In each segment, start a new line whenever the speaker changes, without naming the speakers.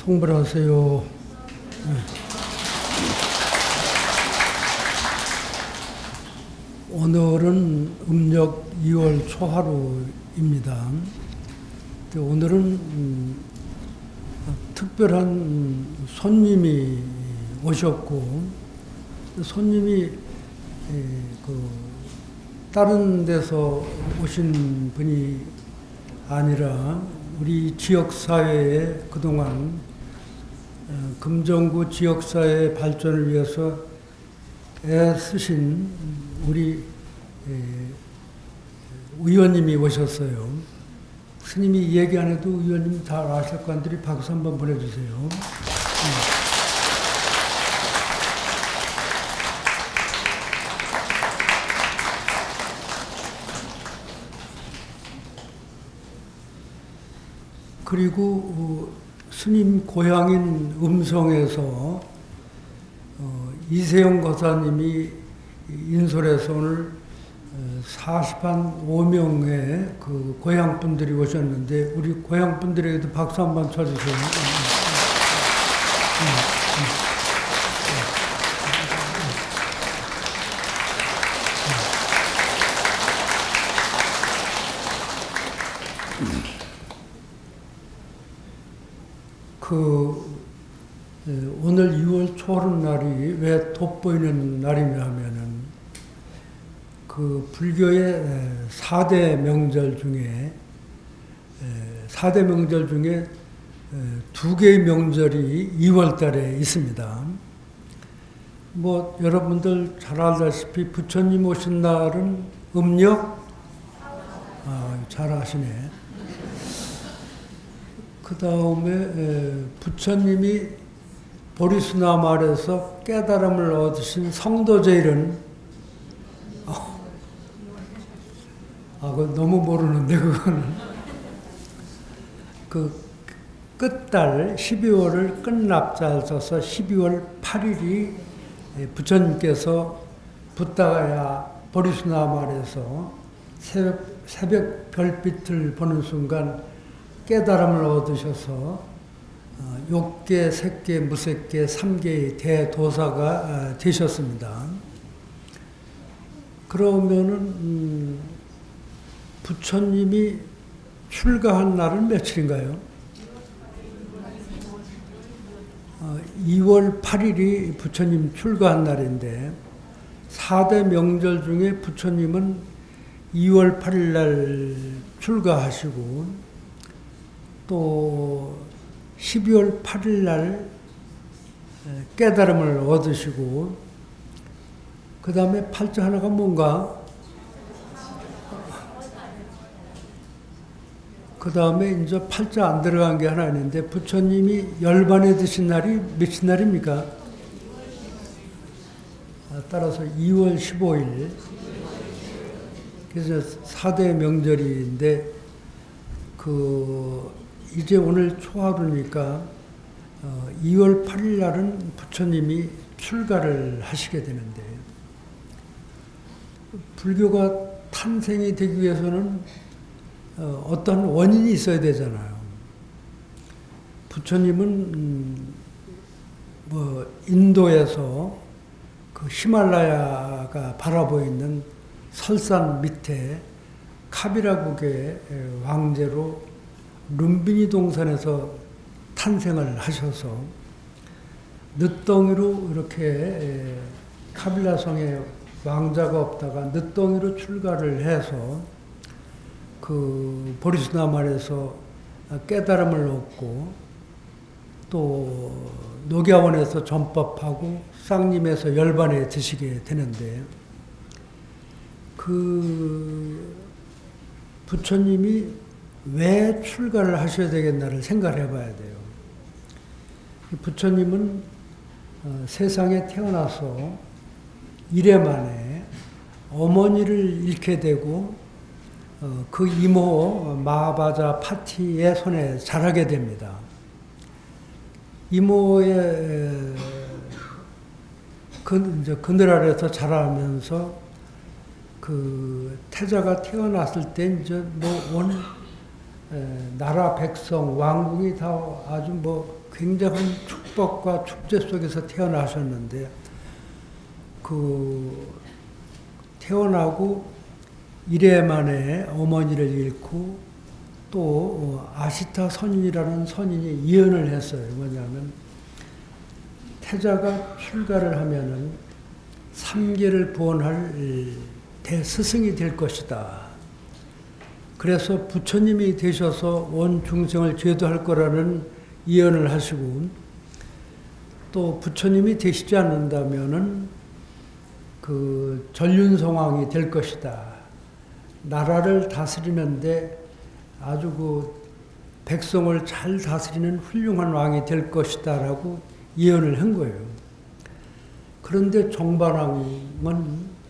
송불하세요. 오늘은 음력 2월 초하루입니다. 오늘은 특별한 손님이 오셨고, 손님이 다른 데서 오신 분이 아니라 우리 지역사회에 그동안 금정구 지역사회 발전을 위해서 애쓰신 우리 의원님이 오셨어요. 스님이 얘기 안 해도 의원님 다 아실 관들이 박수 한번 보내주세요. 그리고 스님 고향인 음성에서 이세영 거사님이 인솔해서 오늘 45명의 그 고향 분들이 오셨는데 우리 고향 분들에게도 박수 한번 쳐주세요. 오늘 2월 초하룻날이 왜 돋보이는 날이냐 하면은 불교의 4대 명절 중에 2개의 명절이 2월 달에 있습니다. 여러분들 잘 알다시피 부처님 오신 날은 음력? 잘 아시네. 그 다음에 부처님이 보리수나 마을에서 깨달음을 얻으신 성도제일은 그거 너무 모르는데 그거는 끝달 12월을 끝납자를 써서 12월 8일이 부처님께서 붓다가야 보리수나 마을에서 새벽 별빛을 보는 순간 깨달음을 얻으셔서 욕계, 색계, 무색계, 삼계의 대도사가 되셨습니다. 그러면은 부처님이 출가한 날은 며칠인가요? 2월 8일이 부처님 출가한 날인데 4대 명절 중에 부처님은 2월 8일 날 출가하시고 또 12월 8일 날 깨달음을 얻으시고 그 다음에 팔자 하나가 뭔가? 그 다음에 이제 팔자 안 들어간 게 하나 있는데 부처님이 열반에 드신 날이 며칠 날입니까? 따라서 2월 15일. 그래서 4대 명절인데 이제 오늘 초하루니까 2월 8일 날은 부처님이 출가를 하시게 되는데 불교가 탄생이 되기 위해서는 어떤 원인이 있어야 되잖아요. 부처님은 인도에서 히말라야가 바라보이는 설산 밑에 카비라국의 왕제로 룸비니 동산에서 탄생을 하셔서 늦덩이로 이렇게 카빌라성에 왕자가 없다가 늦덩이로 출가를 해서 보리수나 마을에서 깨달음을 얻고 또 녹야원에서 전법하고 쌍림에서 열반에 드시게 되는데 부처님이 왜 출가를 하셔야 되겠나를 생각을 해봐야 돼요. 부처님은 세상에 태어나서 이래 만에 어머니를 잃게 되고 그 이모 마하바자 파티의 손에 자라게 됩니다. 이모의 그늘 아래서 자라면서 태자가 태어났을 때 이제 나라 백성, 왕궁이 다 아주 뭐 굉장한 축복과 축제 속에서 태어나셨는데 그 태어나고 이래 만에 어머니를 잃고 또 아시타 선인이라는 선인이 예언을 했어요. 뭐냐면 태자가 출가를 하면은 3계를 구원할 대스승이 될 것이다. 그래서 부처님이 되셔서 온 중생을 제도할 거라는 예언을 하시고 또 부처님이 되시지 않는다면은 그 전륜성왕이 될 것이다. 나라를 다스리는데 아주 그 백성을 잘 다스리는 훌륭한 왕이 될 것이다라고 예언을 한 거예요. 그런데 정반왕은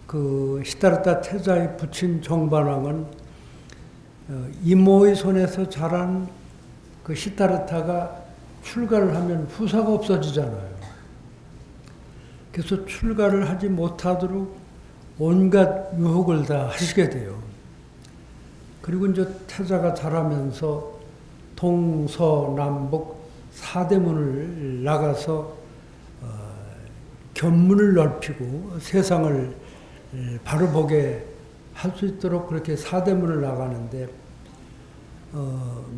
그 시다르타 태자의 부친 정반왕은 이모의 손에서 자란 그 시다르타가 출가를 하면 후사가 없어지잖아요. 그래서 출가를 하지 못하도록 온갖 유혹을 다 하시게 돼요. 그리고 이제 태자가 자라면서 동서남북 4대문을 나가서 견문을 넓히고 세상을 바로 보게 할 수 있도록 그렇게 4대문을 나가는데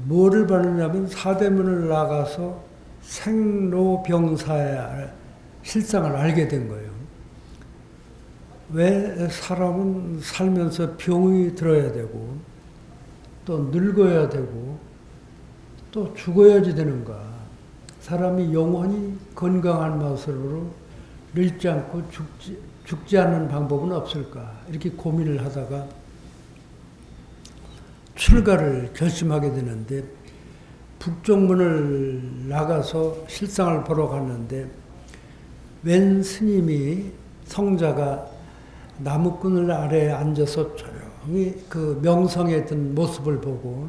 뭐를 받느냐면 4대문을 나가서 생로병사의 실상을 알게 된 거예요. 왜 사람은 살면서 병이 들어야 되고 또 늙어야 되고 또 죽어야지 되는가. 사람이 영원히 건강한 모습으로 늙지 않고 죽지 않는 방법은 없을까. 이렇게 고민을 하다가 출가를 결심하게 되는데 북쪽문을 나가서 실상을 보러 갔는데 웬 스님이 성자가 나무꾼을 아래에 앉아서 조용히 그 명성했던 모습을 보고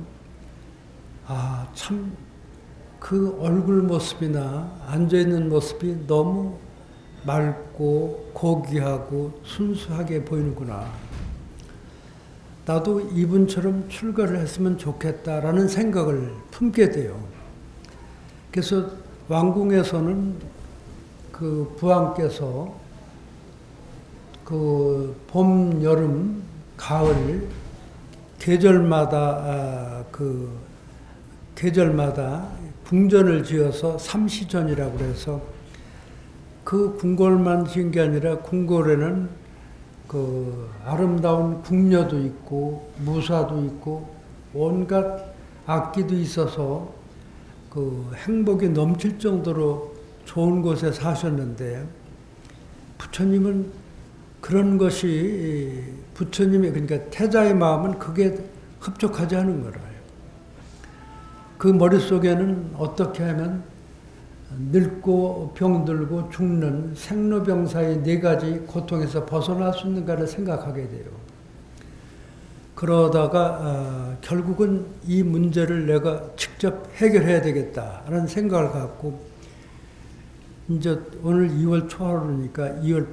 참 그 얼굴 모습이나 앉아있는 모습이 너무 맑고 고귀하고 순수하게 보이는구나. 나도 이분처럼 출가를 했으면 좋겠다라는 생각을 품게 돼요. 그래서 왕궁에서는 그 부왕께서 그 봄, 여름, 가을 계절마다 궁전을 지어서 삼시전이라고 해서 그 궁궐만 지은 게 아니라 궁궐에는 그 아름다운 궁녀도 있고 무사도 있고 온갖 악기도 있어서 그 행복이 넘칠 정도로 좋은 곳에 사셨는데 부처님은 그런 것이 부처님의 그러니까 태자의 마음은 그게 흡족하지 않은 거라요. 그 머릿속에는 어떻게 하면 늙고 병들고 죽는 생로병사의 4가지 고통에서 벗어날 수 있는가를 생각하게 돼요. 그러다가 결국은 이 문제를 내가 직접 해결해야 되겠다라는 생각을 갖고 이제 오늘 2월 초하루니까 2월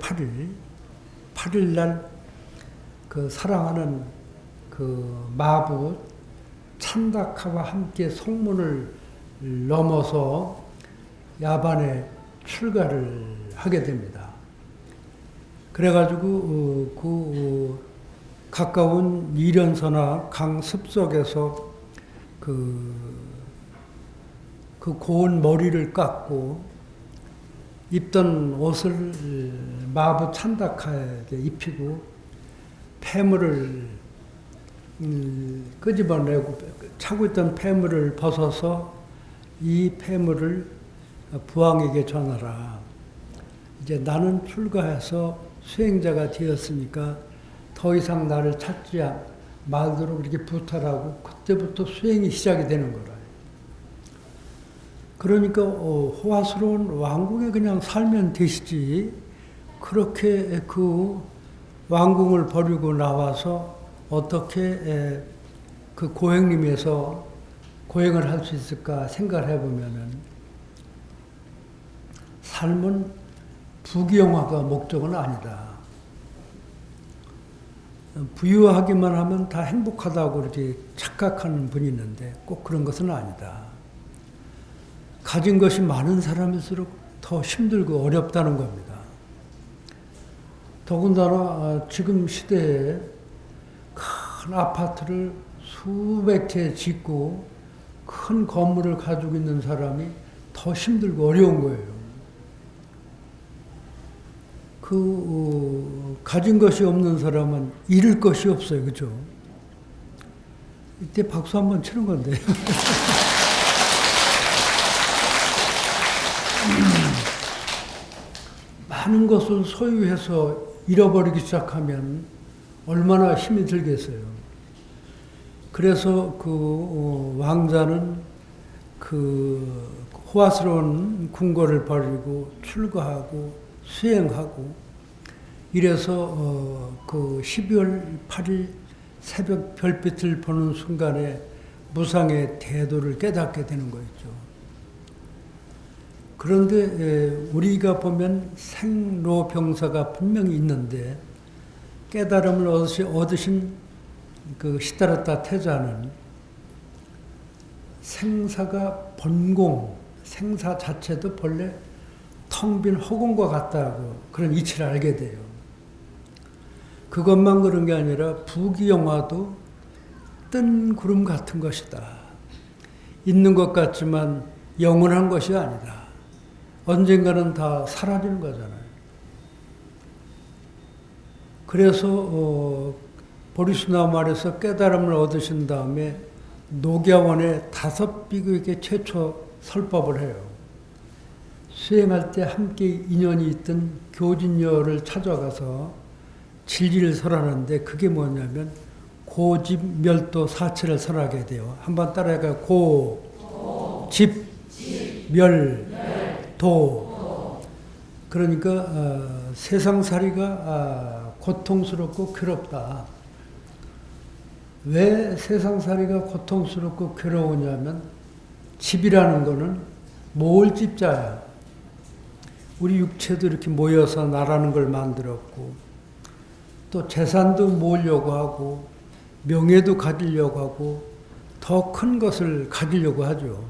8일 날 그 사랑하는 그 마부 찬다카와 함께 성문을 넘어서 야반에 출가를 하게 됩니다. 그래가지고 가까운 이련서나 강 습속에서 그 고운 머리를 깎고 입던 옷을 마부 찬다카에게 입히고 폐물을 끄집어내고 차고 있던 폐물을 벗어서 이 폐물을 부왕에게 전하라. 이제 나는 출가해서 수행자가 되었으니까 더 이상 나를 찾지 말도록 이렇게 부탁하고 그때부터 수행이 시작이 되는 거라. 그러니까 호화스러운 왕궁에 그냥 살면 되시지 그렇게 그 왕궁을 버리고 나와서 어떻게 그 고행림에서 고행을 할 수 있을까 생각을 해보면은 삶은 부귀영화가 목적은 아니다. 부유하기만 하면 다 행복하다고 이렇게 착각하는 분이 있는데 꼭 그런 것은 아니다. 가진 것이 많은 사람일수록 더 힘들고 어렵다는 겁니다. 더군다나 지금 시대에 큰 아파트를 수백 채 짓고 큰 건물을 가지고 있는 사람이 더 힘들고 어려운 거예요. 가진 것이 없는 사람은 잃을 것이 없어요. 그죠? 이때 박수 한번 치는 건데. 많은 것을 소유해서 잃어버리기 시작하면 얼마나 힘이 들겠어요. 그래서 왕자는 호화스러운 궁궐을 버리고 출가하고 수행하고 이래서 12월 8일 새벽 별빛을 보는 순간에 무상의 태도를 깨닫게 되는 거였죠. 그런데 우리가 보면 생로병사가 분명히 있는데 깨달음을 얻으신 시다르타 태자는 생사가 본공, 생사 자체도 본래 텅 빈 허공과 같다고 그런 이치를 알게 돼요. 그것만 그런 게 아니라 부귀영화도 뜬 구름 같은 것이다. 있는 것 같지만 영원한 것이 아니다. 언젠가는 다 사라지는 거잖아요. 그래서 보리스나 말에서 깨달음을 얻으신 다음에 녹야원에 5비구에게 최초 설법을 해요. 수행할 때 함께 인연이 있던 교진녀를 찾아가서 진리를 설하는데 그게 뭐냐면 고집멸도 사체를 설하게 돼요. 한번 따라해가 고집멸도. 그러니까 세상살이가 고통스럽고 괴롭다. 왜 세상살이가 고통스럽고 괴로우냐면 집이라는 거는 모을 집자야. 우리 육체도 이렇게 모여서 나라는 걸 만들었고 또 재산도 모으려고 하고 명예도 가지려고 하고 더 큰 것을 가지려고 하죠.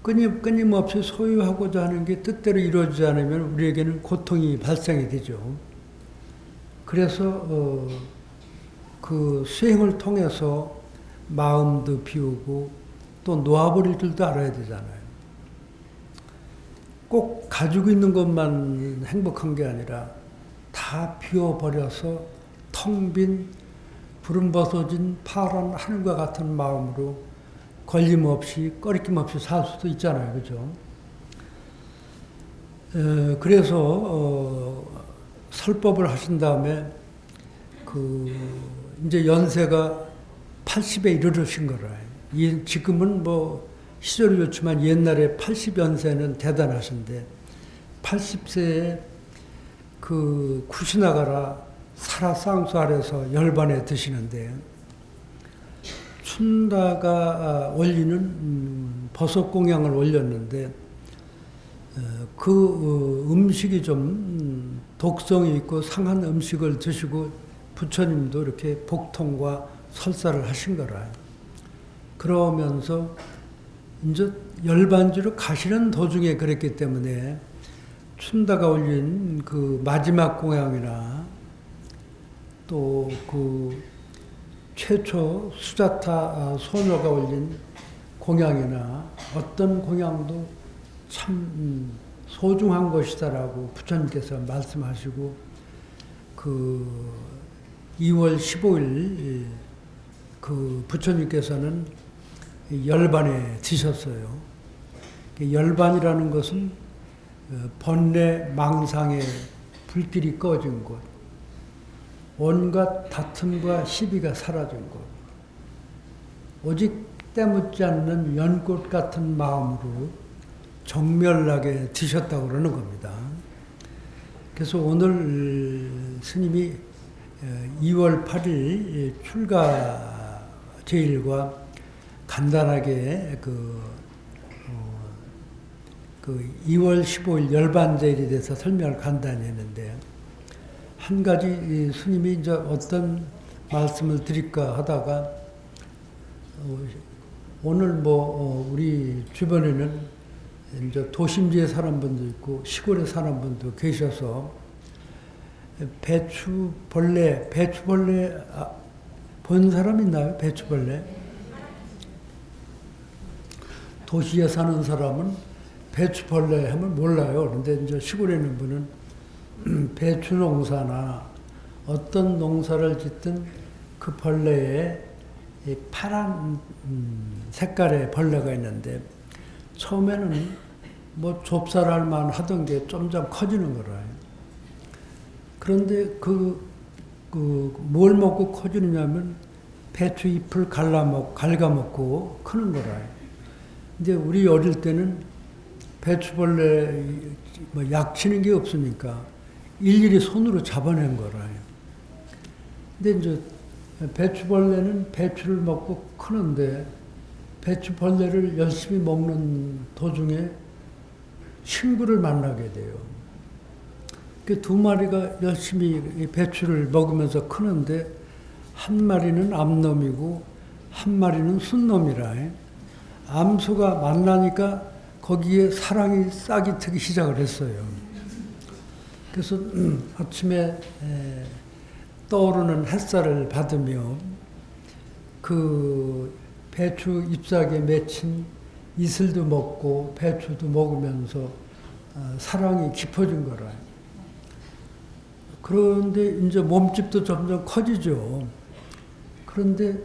끊임없이 소유하고자 하는 게 뜻대로 이루어지지 않으면 우리에게는 고통이 발생이 되죠. 그래서 그 수행을 통해서 마음도 비우고 또 놓아버릴 줄도 알아야 되잖아요. 꼭 가지고 있는 것만 행복한 게 아니라 다 비워버려서 텅 빈 부름 벗어진 파란 하늘과 같은 마음으로 걸림없이 꺼리낌 없이 살 수도 있잖아요. 그죠? 그래서 설법을 하신 다음에 이제 연세가 80에 이르르신 거라. 지금은 뭐 시절이 좋지만 옛날에 80연세는 대단하신데 80세에 쿠시나가라 사라쌍수 아래서 열반에 드시는데 춘다가 올리는 버섯 공양을 올렸는데 음식이 좀 독성이 있고 상한 음식을 드시고 부처님도 이렇게 복통과 설사를 하신 거라. 그러면서 이제 열반지로 가시는 도중에 그랬기 때문에 춘다가 올린 마지막 공양이나 또 최초 수자타 소녀가 올린 공양이나 어떤 공양도 참 소중한 것이다라고 부처님께서 말씀하시고 2월 15일 부처님께서는 열반에 드셨어요. 열반이라는 것은 번뇌 망상의 불길이 꺼진 곳, 온갖 다툼과 시비가 사라진 곳, 오직 때묻지 않는 연꽃 같은 마음으로 정멸나게 드셨다고 그러는 겁니다. 그래서 오늘 스님이 2월 8일 출가 제일과 간단하게 2월 15일 열반제일에 대해서 설명을 간단히 했는데 한 가지 이 스님이 이제 어떤 말씀을 드릴까 하다가 오늘 우리 주변에는 이제 도심지에 사는 분도 있고 시골에 사는 분도 계셔서 배추벌레 본 사람 있나요? 배추벌레? 도시에 사는 사람은 배추벌레 하면 몰라요. 그런데 이제 시골에 있는 분은 배추 농사나 어떤 농사를 짓든 그 벌레에 파란 색깔의 벌레가 있는데 처음에는 좁쌀알만 하던 게 점점 커지는 거라요. 그런데 뭘 먹고 커지느냐면 배추 잎을 갉아먹고 크는 거라요. 근데 우리 어릴 때는 배추벌레 약 치는 게 없으니까 일일이 손으로 잡아낸 거라요. 근데 이제 배추벌레는 배추를 먹고 크는데 배추벌레를 열심히 먹는 도중에 친구를 만나게 돼요. 그 두 마리가 열심히 배추를 먹으면서 크는데 한 마리는 암놈이고 한 마리는 순놈이라. 암수가 만나니까 거기에 사랑이 싹이 트기 시작을 했어요. 그래서 아침에 떠오르는 햇살을 받으며 그 배추 잎사귀에 맺힌 이슬도 먹고 배추도 먹으면서 사랑이 깊어진 거라. 그런데 이제 몸집도 점점 커지죠. 그런데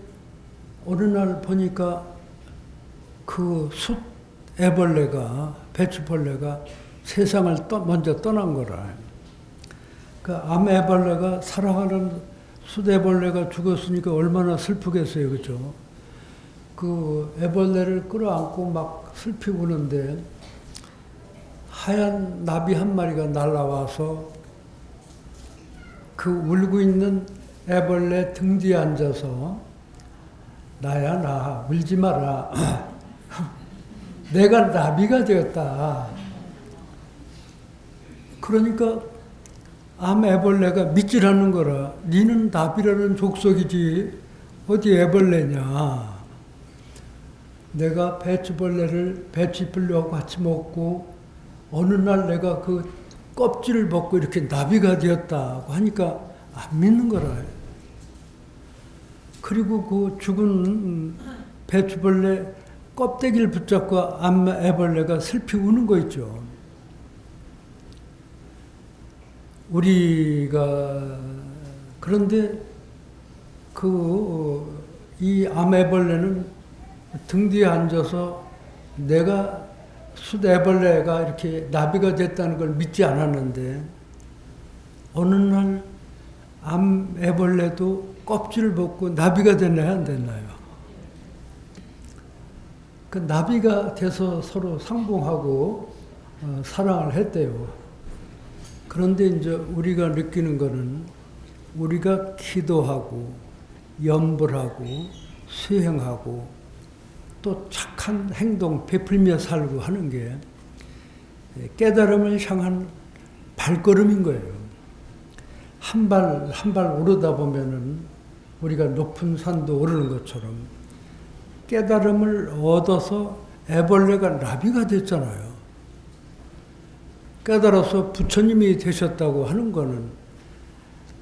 어느 날 보니까 그 숫 애벌레가, 배추벌레가 세상을 먼저 떠난 거라. 그 암애벌레가 사랑하는 숫애벌레가 죽었으니까 얼마나 슬프겠어요, 그죠? 그 애벌레를 끌어안고 막 슬피 우는데 하얀 나비 한 마리가 날아와서 그 울고 있는 애벌레 등 뒤에 앉아서 나야 나 울지 마라. 내가 나비가 되었다. 그러니까 암 애벌레가 믿지라는 거라. 니는 나비라는 족속이지 어디 애벌레냐. 내가 배추벌레를 배추잎을 같이 먹고 어느 날 내가 그 껍질을 벗고 이렇게 나비가 되었다고 하니까 안 믿는 거라. 그리고 그 죽은 배추벌레 껍데기를 붙잡고 암 애벌레가 슬피 우는 거 있죠. 우리가 그런데 이 암애벌레는 등 뒤에 앉아서 내가 숫애벌레가 이렇게 나비가 됐다는 걸 믿지 않았는데 어느 날 암애벌레도 껍질을 벗고 나비가 됐나요, 안 됐나요? 그 나비가 돼서 서로 상봉하고 사랑을 했대요. 그런데 이제 우리가 느끼는 거는 우리가 기도하고 염불하고 수행하고 또 착한 행동 베풀며 살고 하는 게 깨달음을 향한 발걸음인 거예요. 한 발 한 발 오르다 보면은 우리가 높은 산도 오르는 것처럼 깨달음을 얻어서 애벌레가 나비가 됐잖아요. 깨달아서 부처님이 되셨다고 하는 거는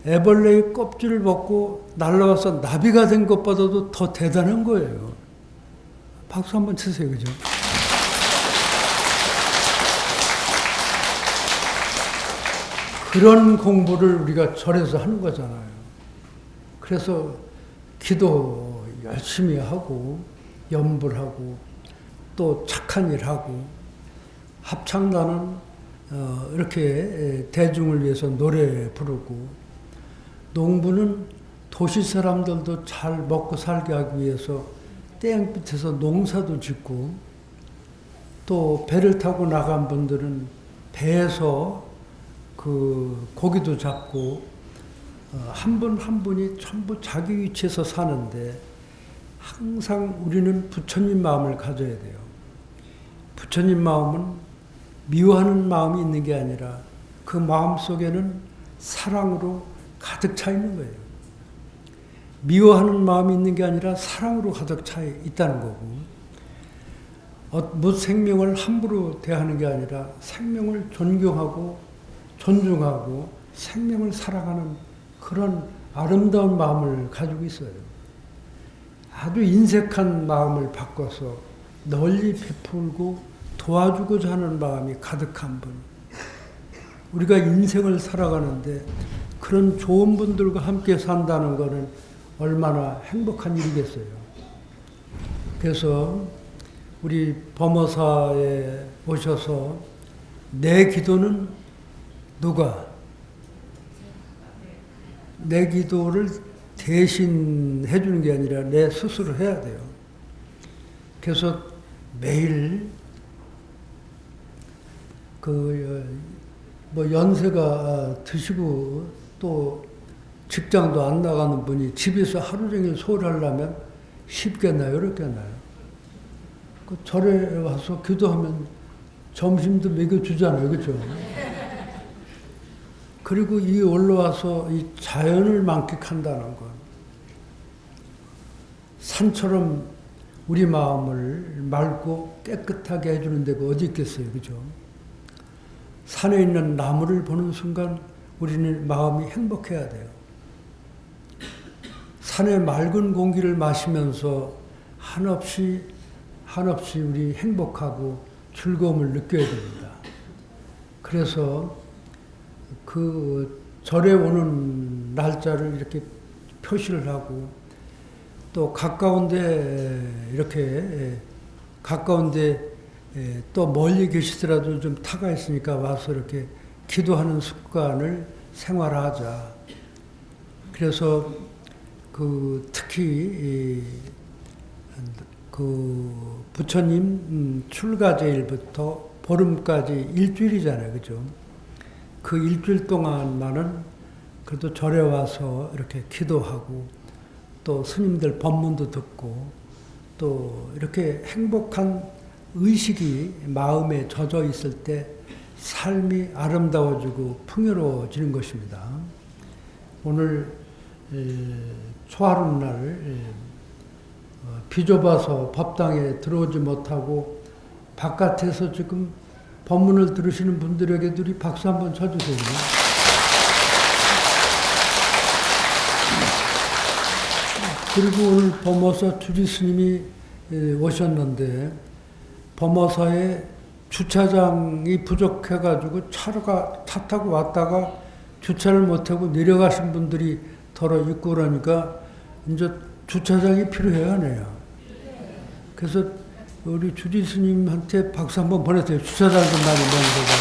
애벌레의 껍질을 벗고 날아와서 나비가 된 것보다도 더 대단한 거예요. 박수 한번 치세요, 그죠? 그런 공부를 우리가 절에서 하는 거잖아요. 그래서 기도 열심히 하고 염불하고 또 착한 일하고 합창단은 이렇게 대중을 위해서 노래 부르고 농부는 도시 사람들도 잘 먹고 살게 하기 위해서 땡빛에서 농사도 짓고 또 배를 타고 나간 분들은 배에서 그 고기도 잡고 한 분 한 분이 전부 자기 위치에서 사는데 항상 우리는 부처님 마음을 가져야 돼요. 부처님 마음은 미워하는 마음이 있는 게 아니라 그 마음 속에는 사랑으로 가득 차 있는 거예요. 미워하는 마음이 있는 게 아니라 사랑으로 가득 차 있다는 거고, 생명을 함부로 대하는 게 아니라 생명을 존경하고 존중하고 생명을 사랑하는 그런 아름다운 마음을 가지고 있어요. 아주 인색한 마음을 바꿔서 널리 베풀고 도와주고자 하는 마음이 가득한 분. 우리가 인생을 살아가는데 그런 좋은 분들과 함께 산다는 것은 얼마나 행복한 일이겠어요. 그래서 우리 범어사에 오셔서 내 기도는 누가? 내 기도를 대신 해주는 게 아니라 내 스스로 해야 돼요. 그래서 매일 연세가 드시고 또 직장도 안 나가는 분이 집에서 하루 종일 소홀하려면 쉽겠나요? 어렵겠나요? 그 절에 와서 기도하면 점심도 먹여주잖아요. 그렇죠? 그리고 이 올라와서 이 자연을 만끽한다는 것. 산처럼 우리 마음을 맑고 깨끗하게 해주는 데가 어디 있겠어요. 그죠? 산에 있는 나무를 보는 순간 우리는 마음이 행복해야 돼요. 산의 맑은 공기를 마시면서 한없이 우리 행복하고 즐거움을 느껴야 됩니다. 그래서 그 절에 오는 날짜를 이렇게 표시를 하고 또 가까운데 또 멀리 계시더라도 좀 타가 있으니까 와서 이렇게 기도하는 습관을 생활하자. 그래서 특히 부처님 출가제일부터 보름까지 일주일이잖아요. 그죠? 그 일주일 동안만은 그래도 절에 와서 이렇게 기도하고 또 스님들 법문도 듣고 또 이렇게 행복한 의식이 마음에 젖어 있을 때 삶이 아름다워지고 풍요로워지는 것입니다. 오늘 초하루 날 비좁아서 법당에 들어오지 못하고 바깥에서 지금 법문을 들으시는 분들에게도 우리 박수 한번 쳐주세요. 그리고 오늘 범어사 주지스님이 오셨는데 범어사에 주차장이 부족해가지고 차 타고 왔다가 주차를 못하고 내려가신 분들이 더러 있고 그러니까 이제 주차장이 필요해요, 안 해요? 그래서 우리 주지스님한테 박수 한번 보내세요. 주차장 좀 많이 만들어요.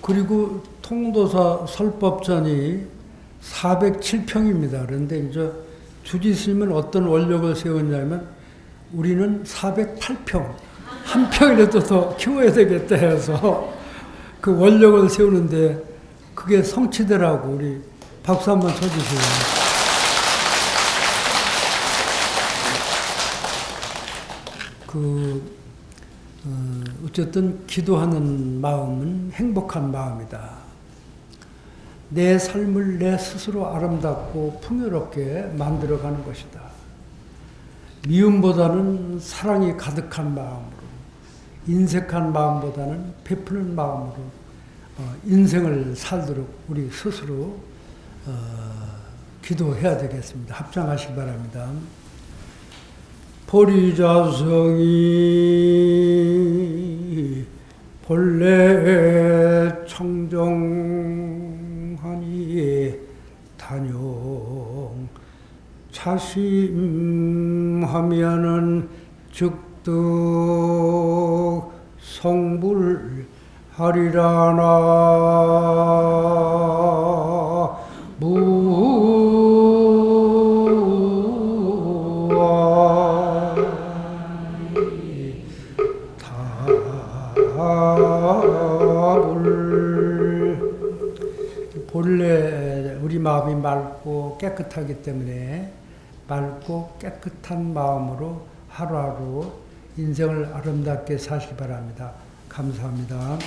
그리고 통도사 설법전이 407평입니다. 그런데 이제 주지스님은 어떤 원력을 세웠냐면 우리는 408평, 한 평이라도 더 키워야 되겠다 해서 그 원력을 세우는데 그게 성취되라고 우리 박수 한번 쳐주세요. 어쨌든 기도하는 마음은 행복한 마음이다. 내 삶을 내 스스로 아름답고 풍요롭게 만들어가는 것이다. 미움보다는 사랑이 가득한 마음으로, 인색한 마음보다는 베푸는 마음으로 인생을 살도록 우리 스스로 기도해야 되겠습니다. 합장하시기 바랍니다. 보리자성이 본래 청정하니 단용 차심하면은 즉득 성불하리라나 본래 우리 마음이 맑고 깨끗하기 때문에 맑고 깨끗한 마음으로 하루하루 인생을 아름답게 사시기 바랍니다. 감사합니다.